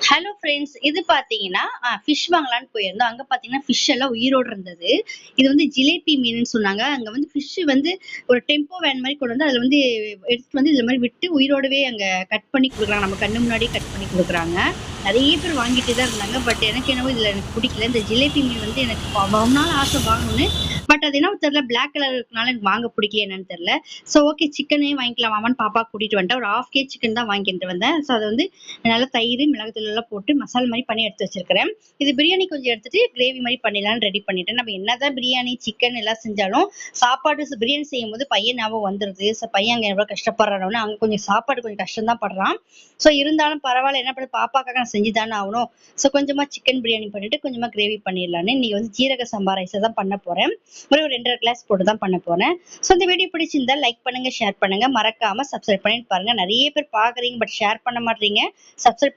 Hello friends. இது பார்த்தீங்கன்னா, fish வாங்கலான்னு போயிருந்தோம். அங்க பார்த்தீங்கன்னா, ஃபிஷ் எல்லாம் உயிரோட இருந்தது. இது வந்து ஜிலேபி மீனுன்னு சொன்னாங்க. அங்க வந்து ஃபிஷ் வந்து ஒரு டெம்போ வேன் மாரி கொண்டு வந்து, அதுல வந்து எடுத்துட்டு வந்து இதுல மாரி விட்டு உயிரோடவே அங்க கட் பண்ணி குடுக்குறாங்க. நம்ம கண்ணு முன்னாடியே கட் பண்ணி குடுக்குறாங்க. நெறைய பேர் வாங்கிட்டு தான் இருந்தாங்க. பட் எனக்கு என்னவோ இதுல எனக்கு புடிக்கல. இந்த ஜிலேபி மீன் வந்து எனக்கு ரொம்ப நாள் ஆசை வாங்கணும்னு. பட் அது என்னவோ தெரியல, பிளாக் கலர் இருக்கனால எனக்கு வாங்க புடிக்கல என்னன்னு தெரியல. சோ ஓகே, சிக்கனே வாங்கிக்கலாம் வாமான்னு பாப்பா கூட்டிட்டு வந்துட்டேன். ஒரு 1/2 கேஜி சிக்கன் தான் வாங்கிட்டு வந்தேன். சோ அத வந்து நல்லா தயிர், மிளகுத்தூள் எல்லாம் போட்டு மசாலா மாதிரி பண்ணி எடுத்து வச்சிருக்கிறேன். இது பிரியாணி கொஞ்சம் எடுத்துட்டு கிரேவி மாதிரி பண்ணிடலாம்னு ரெடி பண்ணிட்டேன். நம்ம என்னதான் பிரியாணி சிக்கன் எல்லாம் செஞ்சாலும் சாப்பாடு பிரியாணி செய்யும் போது பையன் ஞாபகம் வந்துருது. பையன் அங்க எவ்வளவு கஷ்டப்படுறானு, அங்க கொஞ்சம் சாப்பாடு கொஞ்சம் கஷ்டம் தான் படுறான். சோ இருந்தாலும் பரவாயில்ல, என்ன பண்ண, பாப்பாக்காக நான் செஞ்சுதானே ஆகணும். சோ கொஞ்சமா சிக்கன் பிரியாணி பண்ணிட்டு கொஞ்சமா கிரேவி பண்ணிடலான்னு இன்னைக்கு வந்து ஜீரக சம்பா ரைஸ் தான் பண்ண போறேன். ஒரு 2.5 கிளாஸ் போட்டு தான் பண்ண போறேன். சோ இந்த வீடியோ பிடிச்சிருந்தா லைக் பண்ணுங்க, ஷேர் பண்ணுங்க, மறக்காம சப்ஸ்கிரைப் பண்ணிட்டு பாருங்க. நிறைய பேர் பாக்குறீங்க பட் ஷேர் பண்ண மாட்டீங்க, சப்ஸ்கிரைப்